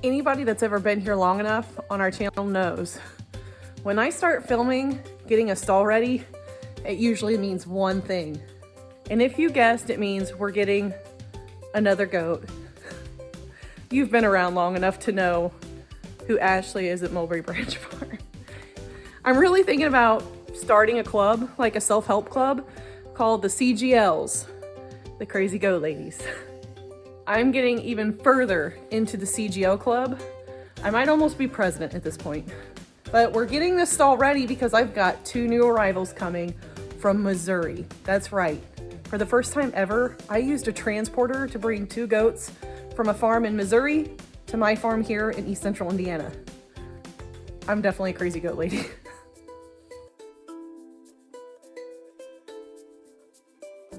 Anybody that's ever been here long enough on our channel knows when I start filming getting a stall ready, it usually means one thing. And if you guessed, it means we're getting another goat. You've been around long enough to know who Ashley is at Mulberry Branch Farm. I'm really thinking about starting a club, like a self-help club called the CGLs, the Crazy Goat Ladies. I'm getting even further into the CGL club. I might almost be president at this point. But we're getting this stall ready because I've got 2 new arrivals coming from Missouri. That's right. For the first time ever, I used a transporter to bring 2 goats from a farm in Missouri to my farm here in East Central Indiana. I'm definitely a crazy goat lady.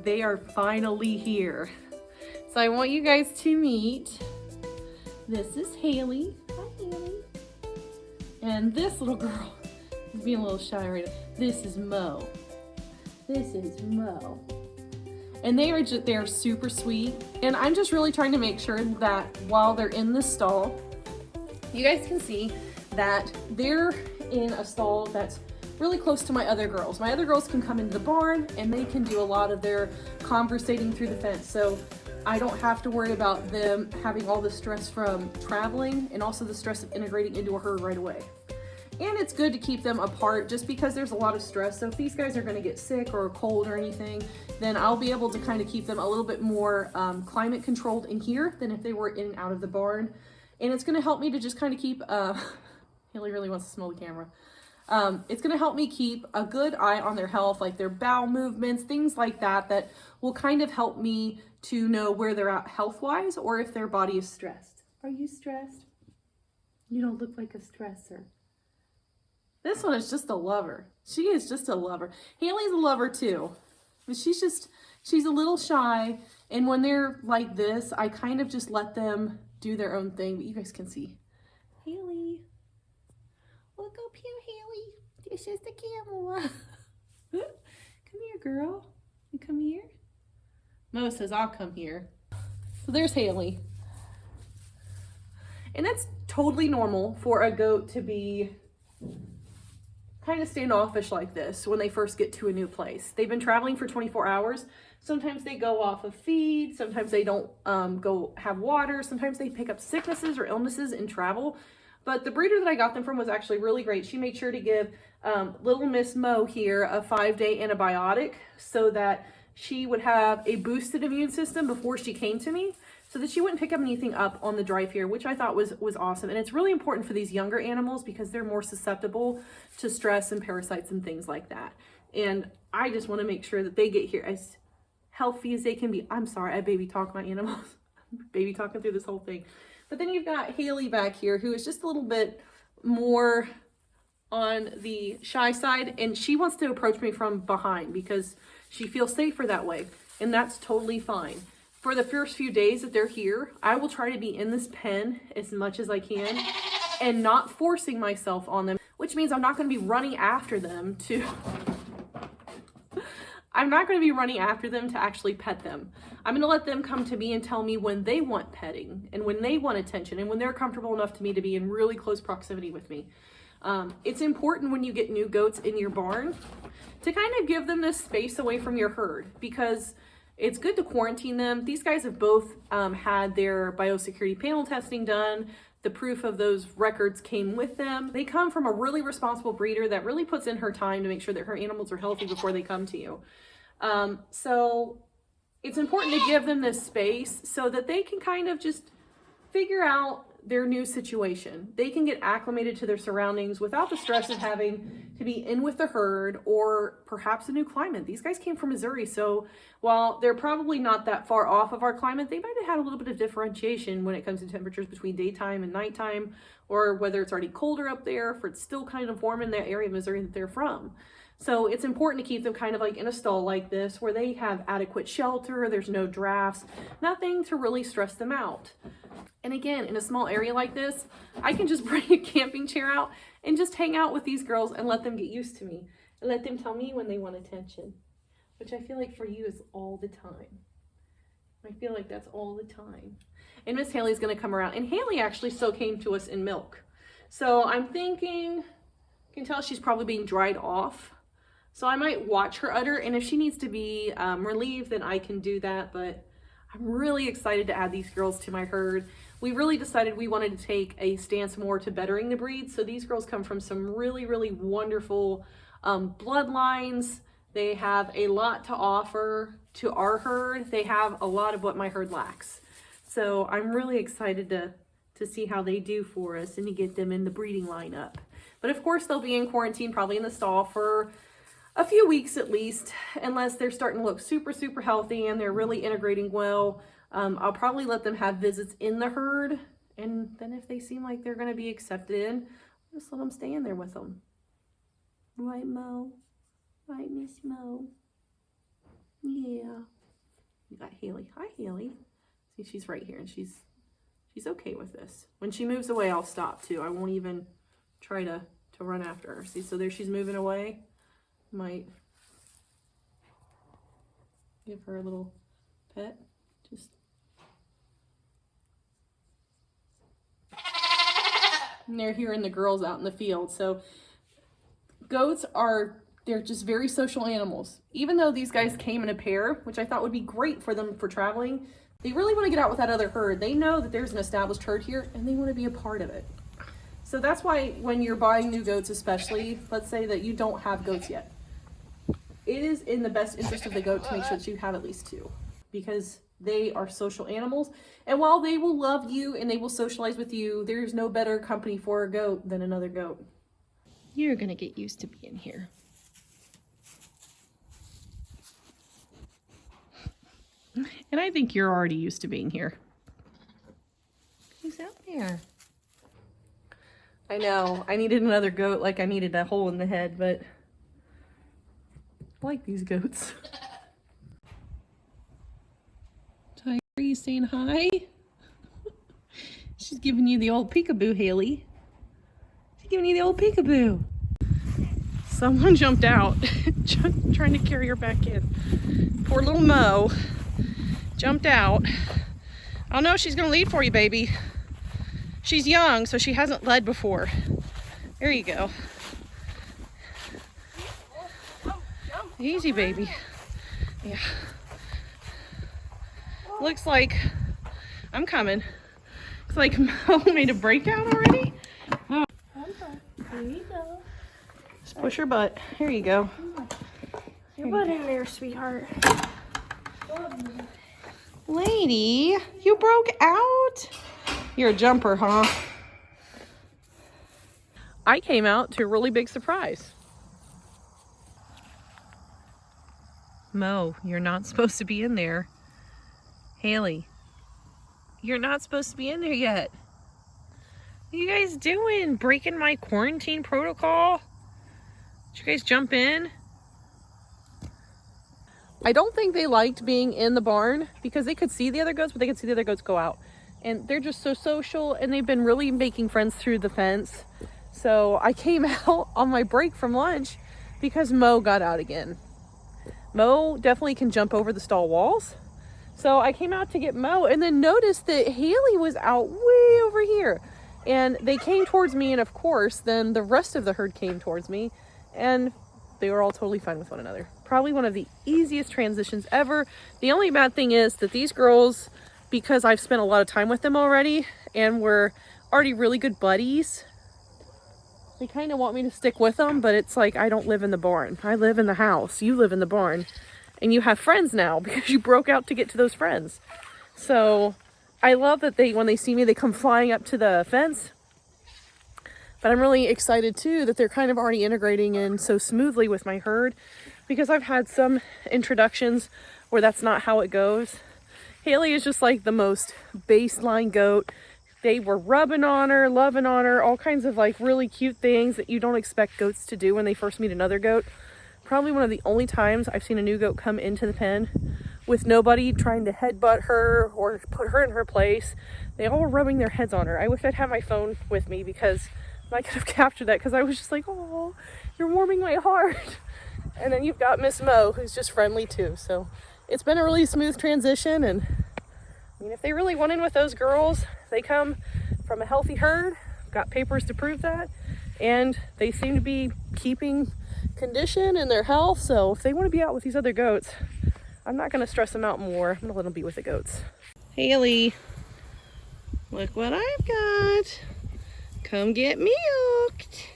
They are finally here. So I want you guys to meet. This is Hailey. Hi, Hailey. And this little girl is being a little shy right now. This is Mo. This is Mo. And they are super sweet. And I'm just really trying to make sure that while they're in this stall, you guys can see that they're in a stall that's really close to my other girls. My other girls can come into the barn and they can do a lot of their conversating through the fence. So I don't have to worry about them having all the stress from traveling and also the stress of integrating into a herd right away. And it's good to keep them apart just because there's a lot of stress. So if these guys are gonna get sick or cold or anything, then I'll be able to kind of keep them a little bit more climate controlled in here than if they were in and out of the barn. And it's gonna help me to just kind of keep, Haley really wants to smell the camera. It's gonna help me keep a good eye on their health, like their bowel movements, things like that, that will kind of help me to know where they're at health-wise or if their body is stressed. Are you stressed? You don't look like a stressor. This one is just a lover. She is just a lover. Haley's a lover too, but she's a little shy. And when they're like this, I kind of just let them do their own thing, but you guys can see. Haley, look up here, Haley. This is the camera. Come here, girl. You come here. Mo says, I'll come here. So there's Haley. And that's totally normal for a goat to be kind of standoffish like this when they first get to a new place. They've been traveling for 24 hours. Sometimes they go off of feed. Sometimes they don't go have water. Sometimes they pick up sicknesses or illnesses in travel. But the breeder that I got them from was actually really great. She made sure to give little Miss Mo here a 5-day antibiotic so that she would have a boosted immune system before she came to me so that she wouldn't pick up anything up on the drive here, which I thought was awesome. And it's really important for these younger animals because they're more susceptible to stress and parasites and things like that. And I just want to make sure that they get here as healthy as they can be. I'm sorry, I baby talk my animals. Baby talking through this whole thing. But then you've got Haley back here who is just a little bit more on the shy side, and she wants to approach me from behind because she feels safer that way, and that's totally fine. For the first few days that they're here, I will try to be in this pen as much as I can and not forcing myself on them, which means I'm not going to be running after them to actually pet them. I'm going to let them come to me and tell me when they want petting and when they want attention and when they're comfortable enough to me to be in really close proximity with me. It's important when you get new goats in your barn to kind of give them this space away from your herd because it's good to quarantine them. These guys have both had their biosecurity panel testing done. The proof of those records came with them. They come from a really responsible breeder that really puts in her time to make sure that her animals are healthy before they come to you. So it's important to give them this space so that they can kind of just figure out their new situation. They can get acclimated to their surroundings without the stress of having to be in with the herd or perhaps a new climate. These guys came from Missouri, so while they're probably not that far off of our climate, they might have had a little bit of differentiation when it comes to temperatures between daytime and nighttime, or whether it's already colder up there, or it's still kind of warm in that area of Missouri that they're from. So it's important to keep them kind of like in a stall like this where they have adequate shelter, there's no drafts, nothing to really stress them out. And again, in a small area like this, I can just bring a camping chair out and just hang out with these girls and let them get used to me and let them tell me when they want attention, which I feel like for you is all the time. I feel like that's all the time. And Miss Hailey's gonna come around. And Hailey actually still came to us in milk. So I'm thinking, you can tell she's probably being dried off. So I might watch her udder, and if she needs to be relieved, then I can do that. But I'm really excited to add these girls to my herd. We really decided we wanted to take a stance more to bettering the breed. So these girls come from some really, really wonderful bloodlines. They have a lot to offer to our herd. They have a lot of what my herd lacks. So I'm really excited to see how they do for us and to get them in the breeding lineup. But of course they'll be in quarantine, probably in the stall for a few weeks at least, unless they're starting to look super, super healthy and they're really integrating well. I'll probably let them have visits in the herd. And then if they seem like they're gonna be accepted in, I'll just let them stay in there with them. Right, Mo? Right, Miss Mo? Yeah. You got Hailey. Hi, Hailey. See, she's right here and she's okay with this. When she moves away, I'll stop too. I won't even try to run after her. See, so there she's moving away. Might give her a little pet. Just and they're hearing the girls out in the field. So goats they're just very social animals. Even though these guys came in a pair, which I thought would be great for them for traveling, they really want to get out with that other herd. They know that there's an established herd here and they want to be a part of it. So that's why when you're buying new goats, especially, let's say that you don't have goats yet, it is in the best interest of the goat to make sure that you have at least two, because they are social animals. And while they will love you and they will socialize with you, there's no better company for a goat than another goat. You're gonna get used to being here. And I think you're already used to being here. Who's out there? I know, I needed another goat like I needed a hole in the head, but I like these goats. Tiger, are you saying hi? She's giving you the old peekaboo, Hailey. She's giving you the old peekaboo. Someone jumped out, trying to carry her back in. Poor little Mo jumped out. I don't know if she's gonna lead for you, baby. She's young, so she hasn't led before. There you go. Easy, baby. Yeah. Looks like I'm coming. Looks like Mo made a breakdown already. Oh. There you go. Just push her butt. Here you go. Your butt in there, sweetheart. Lady, you broke out? You're a jumper, huh? I came out to a really big surprise. Mo, you're not supposed to be in there. Hailey, you're not supposed to be in there yet. What are you guys doing? Breaking my quarantine protocol? Did you guys jump in? I don't think they liked being in the barn because they could see the other goats, but they could see the other goats go out. And they're just so social, and they've been really making friends through the fence. So I came out on my break from lunch because Mo got out again. Mo definitely can jump over the stall walls. So I came out to get Mo and then noticed that Hailey was out way over here. And they came towards me, and of course, then the rest of the herd came towards me, and they were all totally fine with one another. Probably one of the easiest transitions ever. The only bad thing is that these girls, because I've spent a lot of time with them already, and we're already really good buddies, they kind of want me to stick with them, but it's like I don't live in the barn. I live in the house. You live in the barn. And you have friends now because you broke out to get to those friends. So I love that when they see me, they come flying up to the fence. But I'm really excited too that they're kind of already integrating in so smoothly with my herd, because I've had some introductions where that's not how it goes. Hailey is just like the most baseline goat. They were rubbing on her, loving on her, all kinds of like really cute things that you don't expect goats to do when they first meet another goat. Probably one of the only times I've seen a new goat come into the pen with nobody trying to headbutt her or put her in her place. They all were rubbing their heads on her. I wish I'd had my phone with me because I could have captured that, because I was just like, oh, you're warming my heart. And then you've got Miss Mo, who's just friendly too. So it's been a really smooth transition, and I mean, if they really went in with those girls, they come from a healthy herd, got papers to prove that, and they seem to be keeping condition and their health. So if they want to be out with these other goats, I'm not going to stress them out more. I'm going to let them be with the goats. Hailey, look what I've got. Come get milked.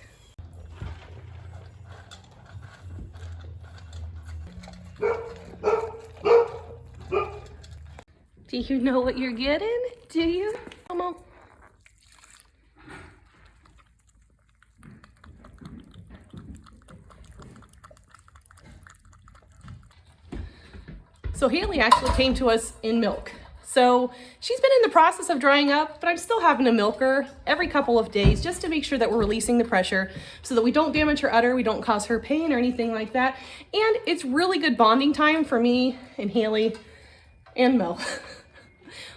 Do you know what you're getting? Do you? Come on. So Hailey actually came to us in milk. So she's been in the process of drying up, but I'm still having to milk her every couple of days just to make sure that we're releasing the pressure so that we don't damage her udder, we don't cause her pain or anything like that. And it's really good bonding time for me and Hailey and Mo.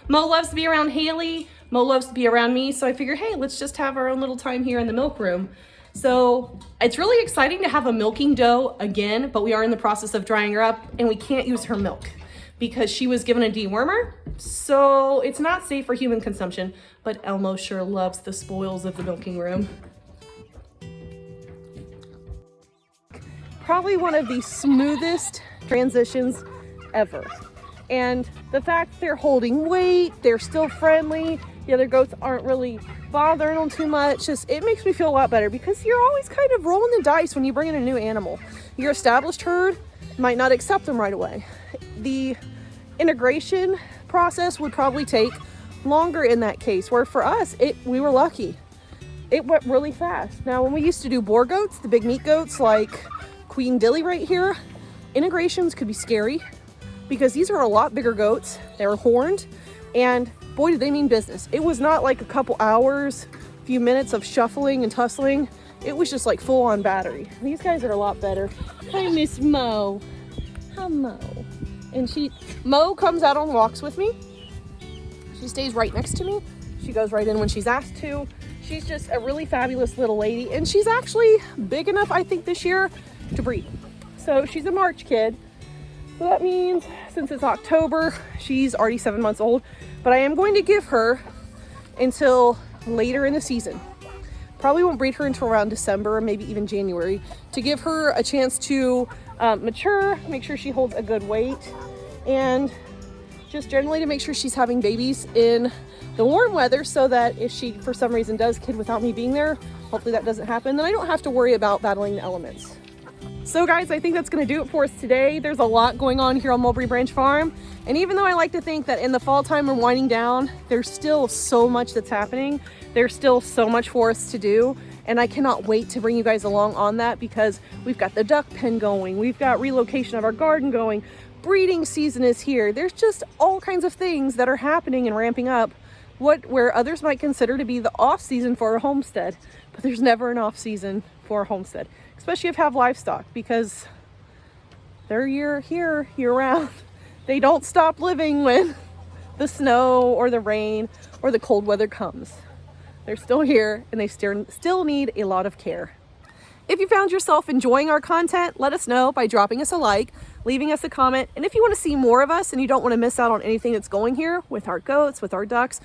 Mo loves to be around Hailey, Mo loves to be around me, so I figured, hey, let's just have our own little time here in the milk room. So it's really exciting to have a milking doe again, but we are in the process of drying her up and we can't use her milk because she was given a dewormer. So it's not safe for human consumption, but Elmo sure loves the spoils of the milking room. Probably one of the smoothest transitions ever. And the fact they're holding weight, they're still friendly, the other goats aren't really bothering them too much, it makes me feel a lot better because you're always kind of rolling the dice when you bring in a new animal. Your established herd might not accept them right away. The integration process would probably take longer in that case, where for us, we were lucky. It went really fast. Now, when we used to do boar goats, the big meat goats like Queen Dilly right here, integrations could be scary because these are a lot bigger goats. They're horned, and boy, did they mean business. It was not like a couple hours, few minutes of shuffling and tussling. It was just like full on battery. These guys are a lot better. Hi, Miss Mo. Hi, Mo. And Mo comes out on walks with me. She stays right next to me. She goes right in when she's asked to. She's just a really fabulous little lady, and she's actually big enough, I think, this year to breed. So she's a March kid. So that means since it's October, she's already 7 months old, but I am going to give her until later in the season. Probably won't breed her until around December, maybe even January, to give her a chance to mature, make sure she holds a good weight, and just generally to make sure she's having babies in the warm weather so that if she, for some reason, does kid without me being there, hopefully that doesn't happen, then I don't have to worry about battling the elements. So guys, I think that's going to do it for us today. There's a lot going on here on Mulberry Branch Farm. And even though I like to think that in the fall time we're winding down, there's still so much that's happening. There's still so much for us to do. And I cannot wait to bring you guys along on that because we've got the duck pen going. We've got relocation of our garden going. Breeding season is here. There's just all kinds of things that are happening and ramping up where others might consider to be the off season for a homestead. But there's never an off season for a homestead, especially if you have livestock, because they're year round. They don't stop living when the snow or the rain or the cold weather comes. They're still here and they still need a lot of care. If you found yourself enjoying our content, let us know by dropping us a like, leaving us a comment, and if you want to see more of us and you don't want to miss out on anything that's going here with our goats, with our ducks,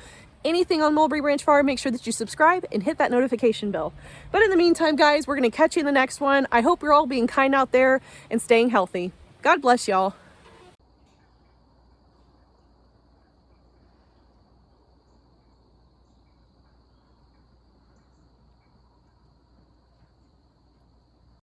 anything on Mulberry Branch Farm, make sure that you subscribe and hit that notification bell. But in the meantime, guys, we're going to catch you in the next one. I hope you're all being kind out there and staying healthy. God bless y'all.